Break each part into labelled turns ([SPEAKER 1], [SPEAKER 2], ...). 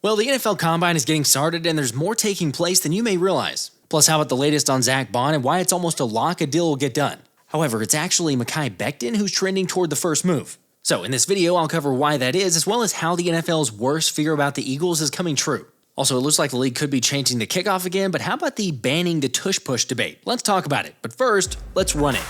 [SPEAKER 1] Well, the NFL Combine is getting started and there's more taking place than you may realize. Plus, how about the latest on Zack Baun and why it's almost a lock a deal will get done. However, it's actually Mekhi Becton who's trending toward the first move. So in this video, I'll cover why that is, as well as how the NFL's worst fear about the Eagles is coming true. Also, it looks like the league could be changing the kickoff again, but how about the banning the Tush Push debate? Let's talk about it, but first, let's run it.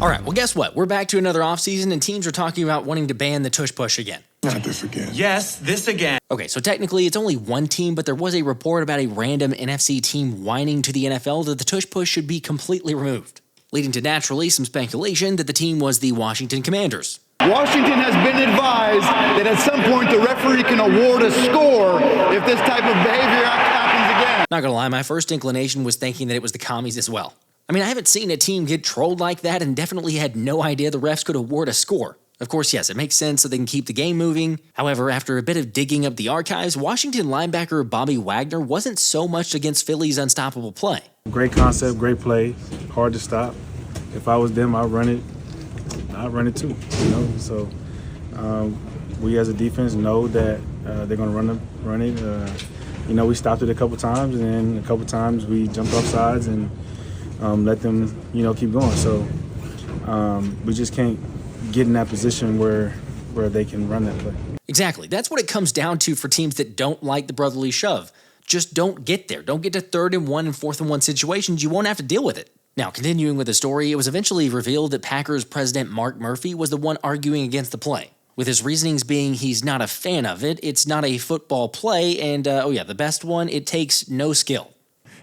[SPEAKER 1] Alright, well guess what? We're back to another offseason and teams are talking about wanting to ban the Tush Push again.
[SPEAKER 2] Not this again.
[SPEAKER 3] Yes, this again.
[SPEAKER 1] Okay, so technically it's only one team, but there was a report about a random NFC team whining to the NFL that the Tush Push should be completely removed, leading to naturally some speculation that the team was the Washington Commanders.
[SPEAKER 4] Washington has been advised that at some point the referee can award a score if this type of behavior happens again.
[SPEAKER 1] Not gonna lie, my first inclination was thinking that it was the commies as well. I mean, I haven't seen a team get trolled like that and definitely had no idea the refs could award a score. Of course, yes, it makes sense so they can keep the game moving. However, after a bit of digging up the archives, Washington linebacker Bobby Wagner wasn't so much against Philly's unstoppable play.
[SPEAKER 5] Great concept, great play, hard to stop. If I was them, I'd run it too, you know? So we as a defense know that they're gonna run it. We stopped it a couple times, and then a couple times we jumped off sides and let them, keep going. So we just can't get in that position where they can run that play.
[SPEAKER 1] Exactly. That's what it comes down to for teams that don't like the brotherly shove. Just don't get there. Don't get to 3rd and 1 and 4th and 1 situations. You won't have to deal with it. Now, continuing with the story, it was eventually revealed that Packers president Mark Murphy was the one arguing against the play, with his reasonings being he's not a fan of it, it's not a football play, and the best one, it takes no skill.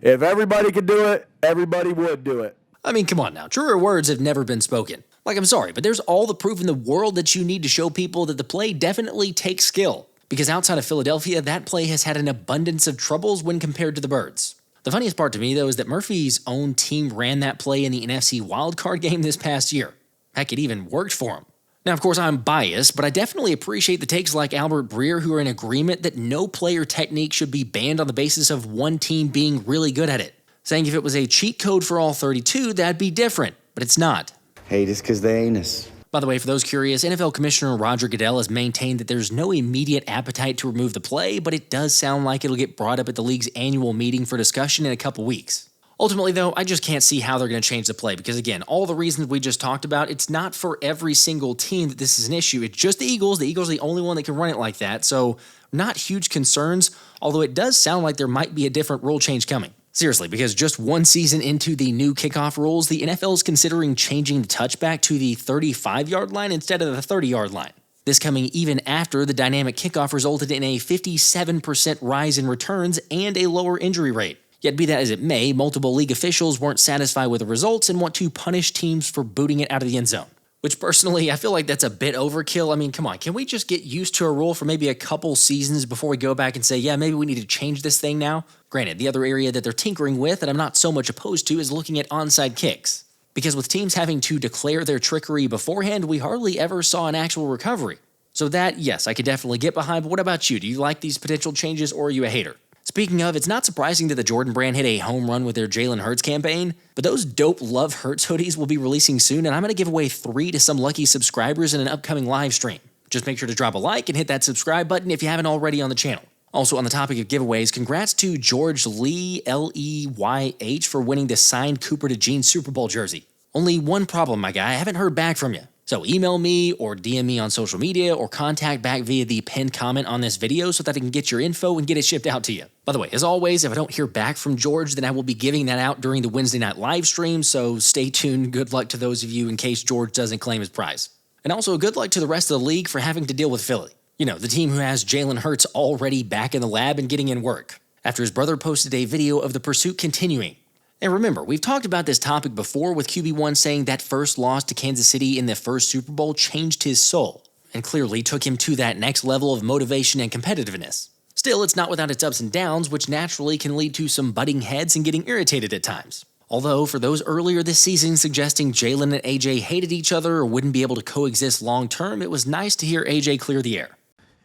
[SPEAKER 6] If everybody could do it, everybody would do it.
[SPEAKER 1] I mean, come on now. Truer words have never been spoken. Like, I'm sorry, but there's all the proof in the world that you need to show people that the play definitely takes skill. Because outside of Philadelphia, that play has had an abundance of troubles when compared to the Birds. The funniest part to me, though, is that Murphy's own team ran that play in the NFC wildcard game this past year. Heck, it even worked for him. Now, of course, I'm biased, but I definitely appreciate the takes like Albert Breer who are in agreement that no player technique should be banned on the basis of one team being really good at it. Saying if it was a cheat code for all 32, that'd be different, but it's not.
[SPEAKER 7] Hate us because they ain't us.
[SPEAKER 1] By the way, for those curious, NFL Commissioner Roger Goodell has maintained that there's no immediate appetite to remove the play, but it does sound like it'll get brought up at the league's annual meeting for discussion in a couple weeks. Ultimately, though, I just can't see how they're going to change the play because, again, all the reasons we just talked about, it's not for every single team that this is an issue. It's just the Eagles. The Eagles are the only one that can run it like that, so not huge concerns, although it does sound like there might be a different rule change coming. Seriously, because just one season into the new kickoff rules, the NFL is considering changing the touchback to the 35-yard line instead of the 30-yard line. This coming even after the dynamic kickoff resulted in a 57% rise in returns and a lower injury rate. Yet be that as it may, multiple league officials weren't satisfied with the results and want to punish teams for booting it out of the end zone. Which personally, I feel like that's a bit overkill. I mean, come on, can we just get used to a rule for maybe a couple seasons before we go back and say, yeah, maybe we need to change this thing now? Granted, the other area that they're tinkering with that I'm not so much opposed to is looking at onside kicks. Because with teams having to declare their trickery beforehand, we hardly ever saw an actual recovery. So that, yes, I could definitely get behind, but what about you? Do you like these potential changes or are you a hater? Speaking of, it's not surprising that the Jordan brand hit a home run with their Jalen Hurts campaign, but those dope Love Hurts hoodies will be releasing soon, and I'm going to give away 3 to some lucky subscribers in an upcoming live stream. Just make sure to drop a like and hit that subscribe button if you haven't already on the channel. Also, on the topic of giveaways, congrats to George Lee, Leyh, for winning the signed Cooper DeJean Super Bowl jersey. Only one problem, my guy, I haven't heard back from you. So email me or DM me on social media or contact back via the pinned comment on this video so that I can get your info and get it shipped out to you. By the way, as always, if I don't hear back from George, then I will be giving that out during the Wednesday night live stream, so stay tuned. Good luck to those of you in case George doesn't claim his prize. And also, good luck to the rest of the league for having to deal with Philly. You know, the team who has Jalen Hurts already back in the lab and getting in work, after his brother posted a video of the pursuit continuing. And remember, we've talked about this topic before with QB1 saying that first loss to Kansas City in the first Super Bowl changed his soul, and clearly took him to that next level of motivation and competitiveness. Still, it's not without its ups and downs, which naturally can lead to some butting heads and getting irritated at times. Although, for those earlier this season suggesting Jalen and AJ hated each other or wouldn't be able to coexist long term, it was nice to hear AJ clear the air.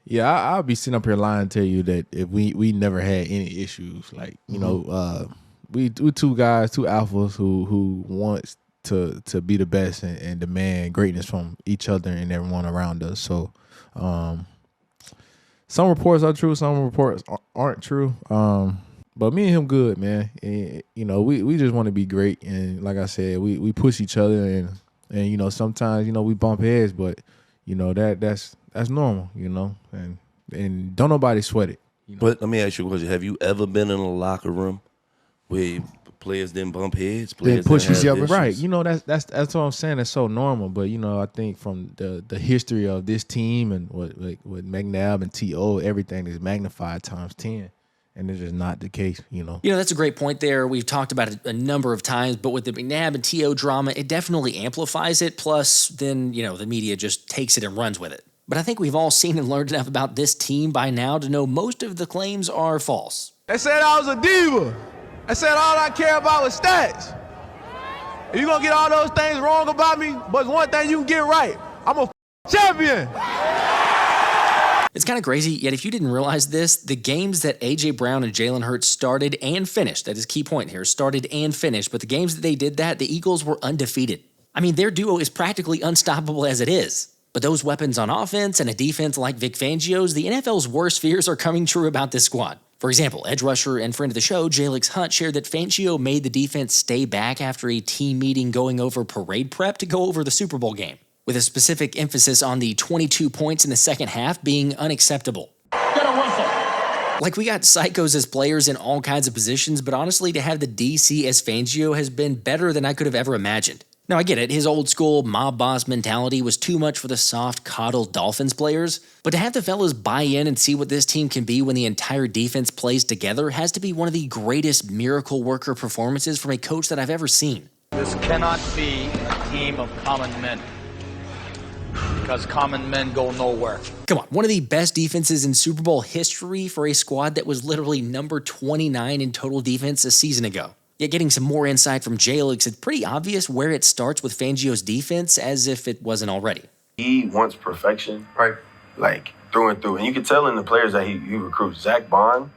[SPEAKER 8] Yeah, I'll be sitting up here lying and tell you that if we never had any issues. Like, we two guys, two alphas who wants to be the best and demand greatness from each other and everyone around us. So some reports are true, some reports aren't true. But me and him good, man. And, we just want to be great. And like I said, we push each other and sometimes, we bump heads, but that's normal, and don't nobody sweat it.
[SPEAKER 2] But let me ask you a question. Have you ever been in a locker room where players didn't bump heads, players
[SPEAKER 8] push
[SPEAKER 2] didn't have
[SPEAKER 8] each other?
[SPEAKER 2] issues?
[SPEAKER 8] Right. That's what I'm saying. It's so normal. But I think from the history of this team and with McNabb and T.O., everything is magnified times 10. And it's just not the case,
[SPEAKER 1] That's a great point there. We've talked about it a number of times, but with the McNabb and T.O. drama, it definitely amplifies it. Plus, then, the media just takes it and runs with it. But I think we've all seen and learned enough about this team by now to know most of the claims are false.
[SPEAKER 6] They said I was a diva. They said all I care about was stats. If you're going to get all those things wrong about me, but one thing you can get right, I'm a champion.
[SPEAKER 1] It's kind of crazy, yet if you didn't realize this, the games that A.J. Brown and Jalen Hurts started and finished, that is key point here, started and finished, but the games that they did that, the Eagles were undefeated. I mean, their duo is practically unstoppable as it is. But those weapons on offense and a defense like Vic Fangio's, the NFL's worst fears are coming true about this squad. For example, edge rusher and friend of the show, Jalyx Hunt, shared that Fangio made the defense stay back after a team meeting going over parade prep to go over the Super Bowl game, with a specific emphasis on the 22 points in the second half being unacceptable.
[SPEAKER 3] Get a whistle.
[SPEAKER 1] Like, we got psychos as players in all kinds of positions, but honestly, to have the DC as Fangio has been better than I could have ever imagined. Now, I get it, his old school mob boss mentality was too much for the soft, coddled Dolphins players, but to have the fellas buy in and see what this team can be when the entire defense plays together has to be one of the greatest miracle worker performances from a coach that I've ever seen.
[SPEAKER 3] This cannot be a team of common men, because common men go nowhere.
[SPEAKER 1] Come on, one of the best defenses in Super Bowl history for a squad that was literally number 29 in total defense a season ago. Yet getting some more insight from Jalyx, it's pretty obvious where it starts with Fangio's defense, as if it wasn't already.
[SPEAKER 9] He wants perfection, right? Like, through and through. And you can tell in the players that he recruits. Zack Baun,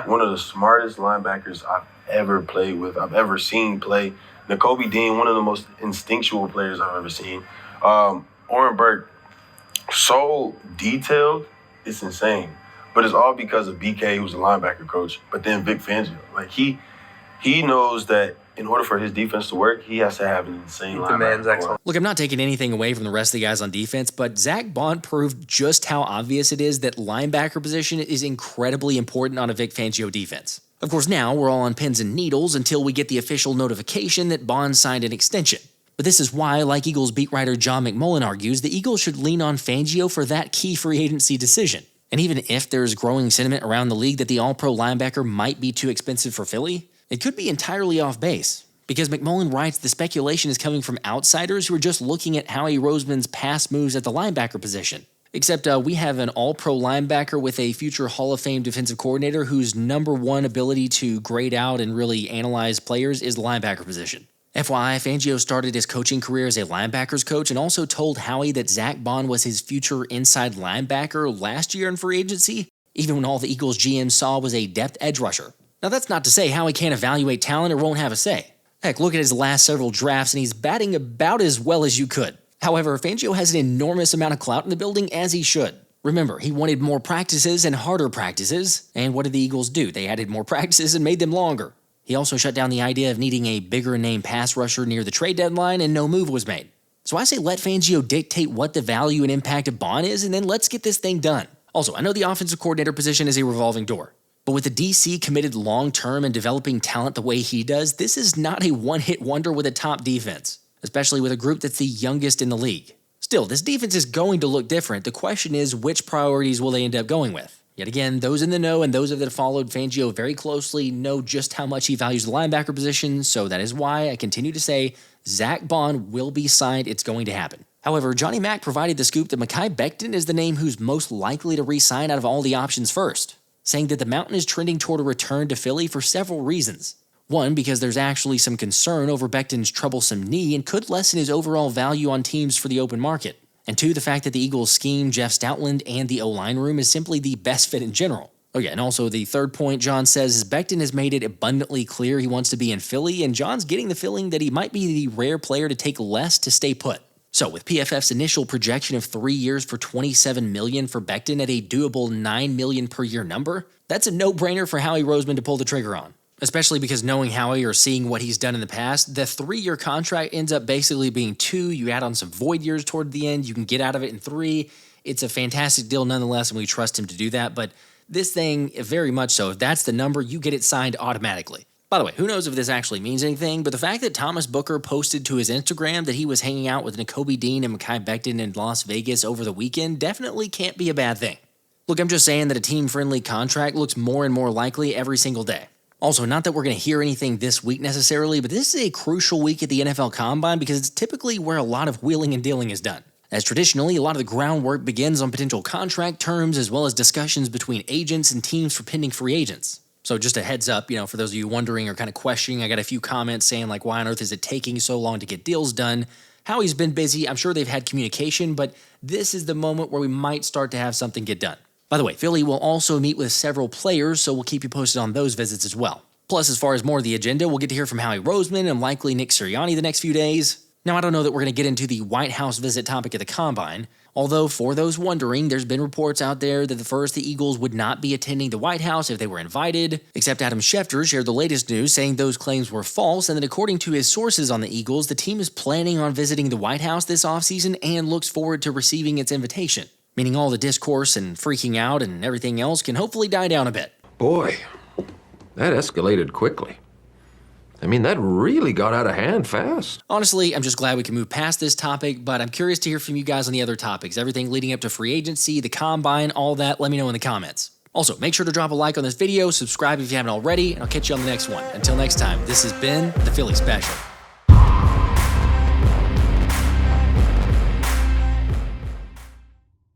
[SPEAKER 9] one of the smartest linebackers I've ever played with, I've ever seen play. Nakobe Dean, one of the most instinctual players I've ever seen. Oren Burke, so detailed, it's insane. But it's all because of BK, who's a linebacker coach, but then Vic Fangio. Like, he knows that in order for his defense to work, he has to have an insane linebacker.
[SPEAKER 1] Look, I'm not taking anything away from the rest of the guys on defense, but Zack Baun proved just how obvious it is that linebacker position is incredibly important on a Vic Fangio defense. Of course, now we're all on pins and needles until we get the official notification that Baun signed an extension. But this is why, like Eagles beat writer John McMullen argues, the Eagles should lean on Fangio for that key free agency decision. And even if there's growing sentiment around the league that the all-pro linebacker might be too expensive for Philly, it could be entirely off base, because McMullen writes the speculation is coming from outsiders who are just looking at Howie Roseman's past moves at the linebacker position. Except we have an all-pro linebacker with a future Hall of Fame defensive coordinator whose number one ability to grade out and really analyze players is the linebacker position. FYI, Fangio started his coaching career as a linebackers coach and also told Howie that Zack Baun was his future inside linebacker last year in free agency, even when all the Eagles GM saw was a depth edge rusher. Now, that's not to say Howie can't evaluate talent or won't have a say. Heck, look at his last several drafts and he's batting about as well as you could. However, Fangio has an enormous amount of clout in the building, as he should. Remember, he wanted more practices and harder practices, and what did the Eagles do? They added more practices and made them longer. He also shut down the idea of needing a bigger name pass rusher near the trade deadline, and no move was made. So I say let Fangio dictate what the value and impact of Baun is, and then let's get this thing done. Also, I know the offensive coordinator position is a revolving door. But with the DC committed long-term and developing talent the way he does, this is not a one-hit wonder with a top defense, especially with a group that's the youngest in the league. Still, this defense is going to look different. The question is, which priorities will they end up going with? Yet again, those in the know and those that have followed Fangio very closely know just how much he values the linebacker position, so that is why I continue to say Zack Baun will be signed. It's going to happen. However, Johnny Mac provided the scoop that Mekhi Becton is the name who's most likely to re-sign out of all the options first, saying that the Mountain is trending toward a return to Philly for several reasons. One, because there's actually some concern over Becton's troublesome knee and could lessen his overall value on teams for the open market. And two, the fact that the Eagles' scheme, Jeff Stoutland, and the O-line room is simply the best fit in general. Oh yeah, and also the third point John says is Becton has made it abundantly clear he wants to be in Philly, and John's getting the feeling that he might be the rare player to take less to stay put. So with PFF's initial projection of 3 years for $27 million for Becton at a doable $9 million per year number, that's a no-brainer for Howie Roseman to pull the trigger on. Especially because knowing Howie or seeing what he's done in the past, the 3-year contract ends up basically being 2. You add on some void years toward the end, you can get out of it in 3. It's a fantastic deal nonetheless, and we trust him to do that, but this thing, very much so, if that's the number, you get it signed automatically. By the way, who knows if this actually means anything, but the fact that Thomas Booker posted to his Instagram that he was hanging out with Nakobe Dean and Mekhi Becton in Las Vegas over the weekend definitely can't be a bad thing. Look, I'm just saying that a team-friendly contract looks more and more likely every single day. Also, not that we're going to hear anything this week necessarily, but this is a crucial week at the NFL Combine because it's typically where a lot of wheeling and dealing is done. As traditionally, a lot of the groundwork begins on potential contract terms as well as discussions between agents and teams for pending free agents. So just a heads up, for those of you wondering or kind of questioning, I got a few comments saying like, why on earth is it taking so long to get deals done? Howie's been busy. I'm sure they've had communication, but this is the moment where we might start to have something get done. By the way, Philly will also meet with several players, so we'll keep you posted on those visits as well. Plus, as far as more of the agenda, we'll get to hear from Howie Roseman and likely Nick Sirianni the next few days. Now, I don't know that we're going to get into the White House visit topic at the Combine, although for those wondering, there's been reports out there that the Eagles would not be attending the White House if they were invited, except Adam Schefter shared the latest news saying those claims were false, and that according to his sources on the Eagles, the team is planning on visiting the White House this offseason and looks forward to receiving its invitation, meaning all the discourse and freaking out and everything else can hopefully die down a bit.
[SPEAKER 10] Boy, that escalated quickly. That really got out of hand fast.
[SPEAKER 1] Honestly, I'm just glad we can move past this topic, but I'm curious to hear from you guys on the other topics. Everything leading up to free agency, the Combine, all that, let me know in the comments. Also, make sure to drop a like on this video, subscribe if you haven't already, and I'll catch you on the next one. Until next time, this has been the Philly Special.